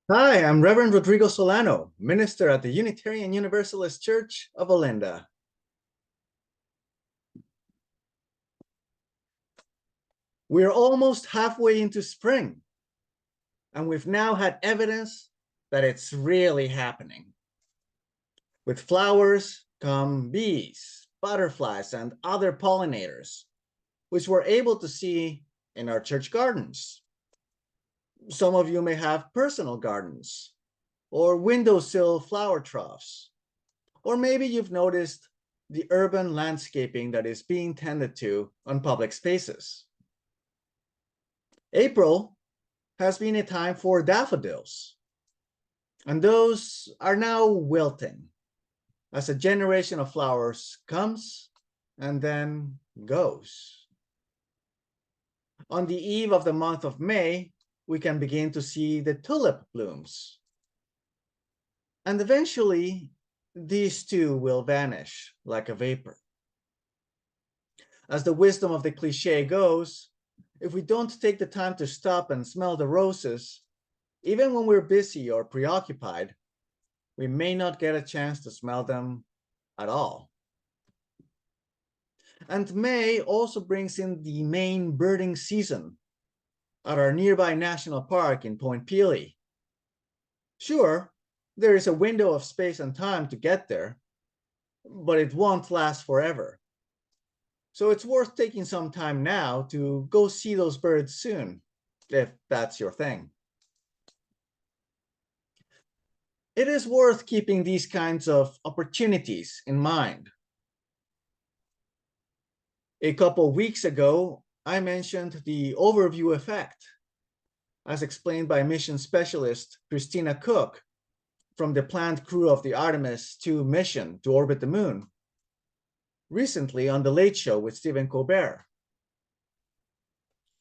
Hi, I'm Reverend Rodrigo Solano, minister at the Unitarian Universalist Church of Olinda. We're almost halfway into spring, and we've now had evidence that it's really happening. With flowers come bees, butterflies, and other pollinators, which we're able to see in our church gardens. Some of you may have personal gardens, or windowsill flower troughs. Or maybe you've noticed the urban landscaping that is being tended to on public spaces. April has been a time for daffodils, and those are now wilting as a generation of flowers comes and then goes. On the eve of the month of May, we can begin to see the tulip blooms. And eventually, these too will vanish like a vapor. As the wisdom of the cliche goes, if we don't take the time to stop and smell the roses, even when we're busy or preoccupied, we may not get a chance to smell them at all. And May also brings in the main birding season at our nearby national park in Point Pelee. Sure, there is a window of space and time to get there, but it won't last forever. So it's worth taking some time now to go see those birds soon, if that's your thing. It is worth keeping these kinds of opportunities in mind. A couple weeks ago, I mentioned the overview effect, as explained by mission specialist Christina Cook from the planned crew of the Artemis 2 mission to orbit the moon, recently on The Late Show with Stephen Colbert.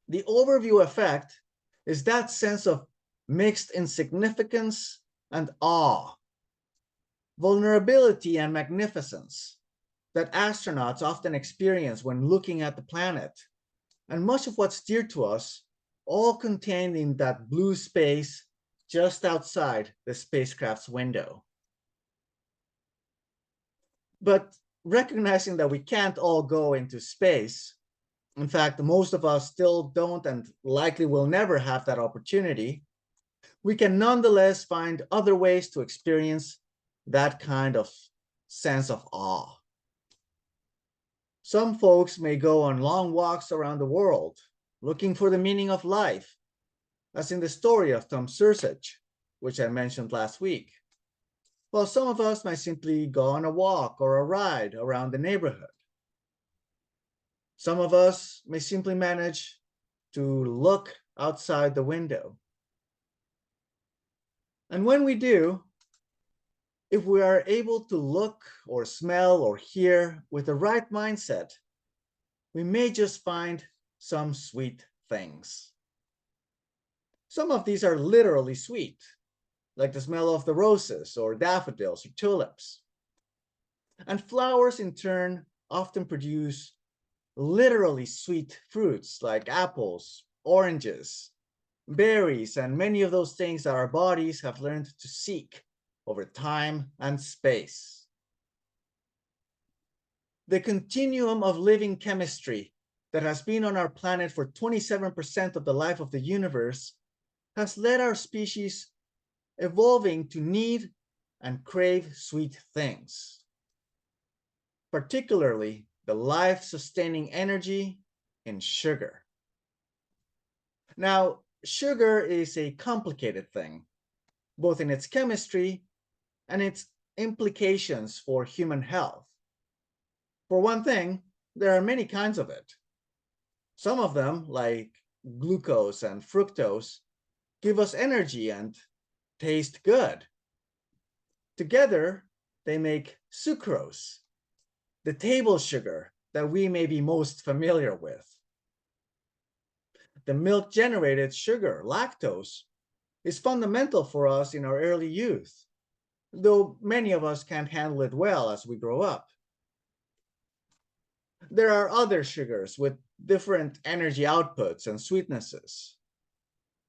The overview effect is that sense of mixed insignificance and awe, vulnerability and magnificence that astronauts often experience when looking at the planet, and much of what's dear to us, all contained in that blue space just outside the spacecraft's window. But recognizing that we can't all go into space, in fact, most of us still don't and likely will never have that opportunity, we can nonetheless find other ways to experience that kind of sense of awe. Some folks may go on long walks around the world, looking for the meaning of life, as in the story of Tom Sursage, which I mentioned last week. While some of us might simply go on a walk or a ride around the neighborhood. Some of us may simply manage to look outside the window. And when we do, if we are able to look or smell or hear with the right mindset, we may just find some sweet things. Some of these are literally sweet, like the smell of the roses or daffodils or tulips. And flowers, in turn, often produce literally sweet fruits like apples, oranges, berries, and many of those things that our bodies have learned to seek over time and space. The continuum of living chemistry that has been on our planet for 27% of the life of the universe has led our species evolving to need and crave sweet things, particularly the life-sustaining energy in sugar. Now, sugar is a complicated thing, both in its chemistry and its implications for human health. For one thing, there are many kinds of it. Some of them, like glucose and fructose, give us energy and taste good. Together, they make sucrose, the table sugar that we may be most familiar with. The milk-generated sugar, lactose, is fundamental for us in our early youth, though many of us can't handle it well as we grow up. There are other sugars with different energy outputs and sweetnesses.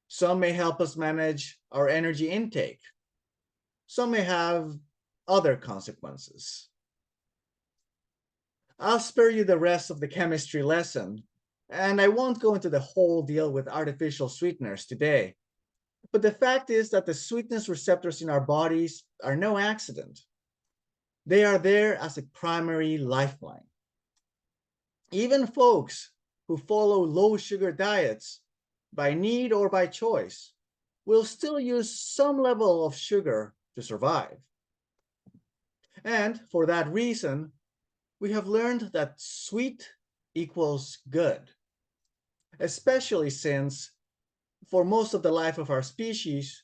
Some may help us manage our energy intake. Some may have other consequences. I'll spare you the rest of the chemistry lesson, and I won't go into the whole deal with artificial sweeteners today. But the fact is that the sweetness receptors in our bodies are no accident. They are there as a primary lifeline. Even folks who follow low sugar diets by need or by choice will still use some level of sugar to survive. And for that reason, we have learned that sweet equals good, especially since for most of the life of our species,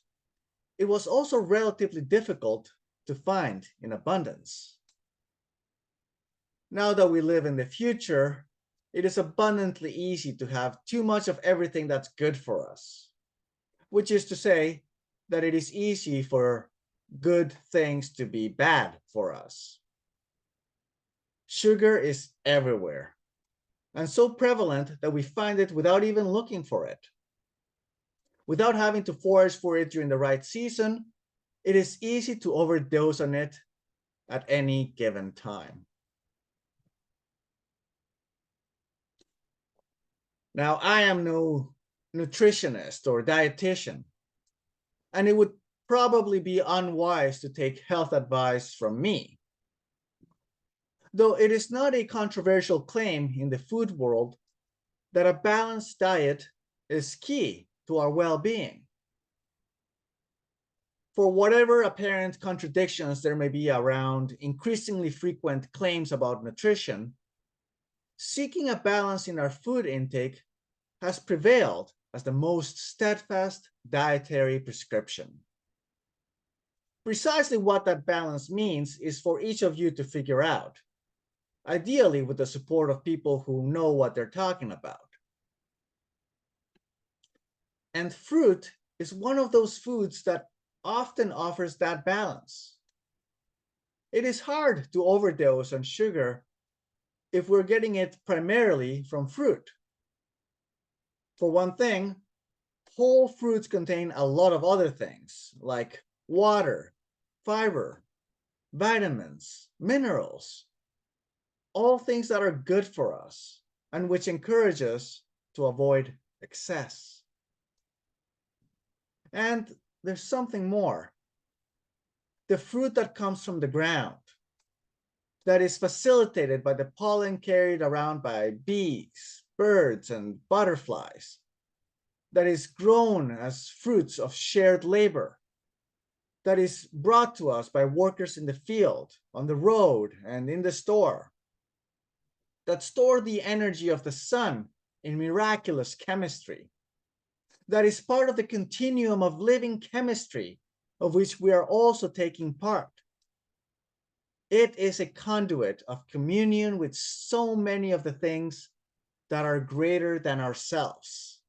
it was also relatively difficult to find in abundance. Now that we live in the future, it is abundantly easy to have too much of everything that's good for us, which is to say that it is easy for good things to be bad for us. Sugar is everywhere, and so prevalent that we find it without even looking for it. Without having to forage for it during the right season, it is easy to overdose on it at any given time. Now, I am no nutritionist or dietitian, and it would probably be unwise to take health advice from me. Though it is not a controversial claim in the food world that a balanced diet is key to our well-being. For whatever apparent contradictions there may be around increasingly frequent claims about nutrition, seeking a balance in our food intake has prevailed as the most steadfast dietary prescription. Precisely what that balance means is for each of you to figure out, ideally with the support of people who know what they're talking about. And fruit is one of those foods that often offers that balance. It is hard to overdose on sugar if we're getting it primarily from fruit. For one thing, whole fruits contain a lot of other things like water, fiber, vitamins, minerals, all things that are good for us and which encourage us to avoid excess. And there's something more. The fruit that comes from the ground, that is facilitated by the pollen carried around by bees, birds, and butterflies, that is grown as fruits of shared labor, that is brought to us by workers in the field, on the road, and in the store, that store the energy of the sun in miraculous chemistry, that is part of the continuum of living chemistry of which we are also taking part. It is a conduit of communion with so many of the things that are greater than ourselves.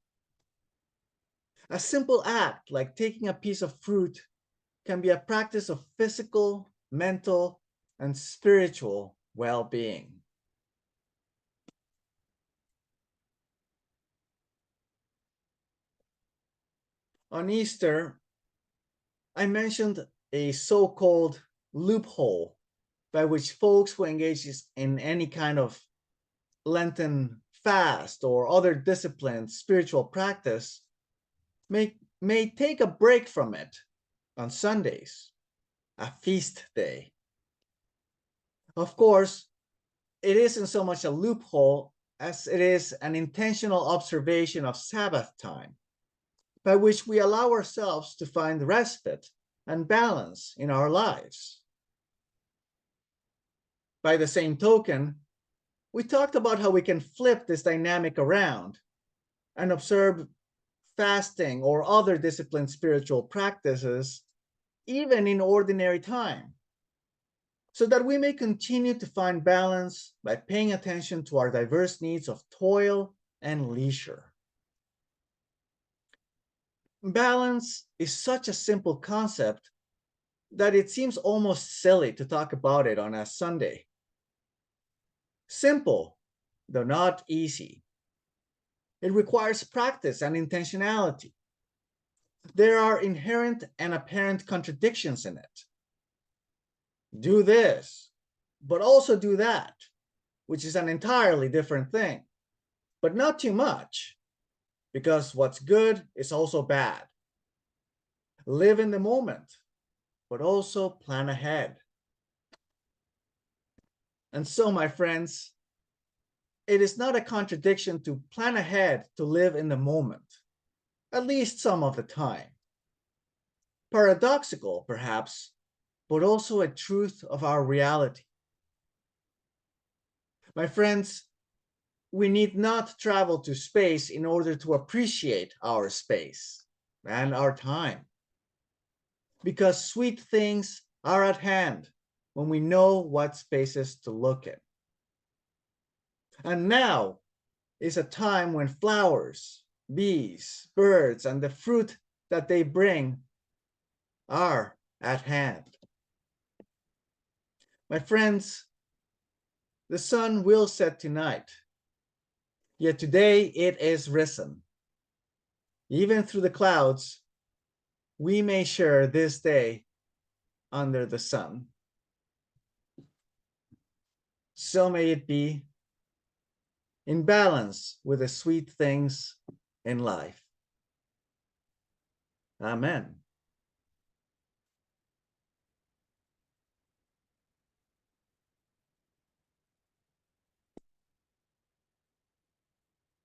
A simple act like taking a piece of fruit can be a practice of physical, mental, and spiritual well-being. On Easter, I mentioned a so-called loophole by which folks who engage in any kind of Lenten fast or other disciplined spiritual practice may take a break from it on Sundays, a feast day. Of course, it isn't so much a loophole as it is an intentional observation of Sabbath time, by which we allow ourselves to find respite and balance in our lives. By the same token, we talked about how we can flip this dynamic around and observe fasting or other disciplined spiritual practices even in ordinary time, so that we may continue to find balance by paying attention to our diverse needs of toil and leisure. Balance is such a simple concept that it seems almost silly to talk about it on a Sunday. Simple, though not easy. It requires practice and intentionality. there are inherent and apparent contradictions in it. Do this, but also do that, which is an entirely different thing, but not too much, because what's good is also bad. Live in the moment, but also plan ahead. And so, my friends, it is not a contradiction to plan ahead to live in the moment, at least some of the time. Paradoxical, perhaps, but also a truth of our reality. My friends, we need not travel to space in order to appreciate our space and our time, because sweet things are at hand when we know what spaces to look in. And now is a time when flowers, bees, birds, and the fruit that they bring are at hand. My friends, the sun will set tonight, yet today it is risen. Even through the clouds, we may share this day under the sun. So may it be, in balance with the sweet things in life. Amen.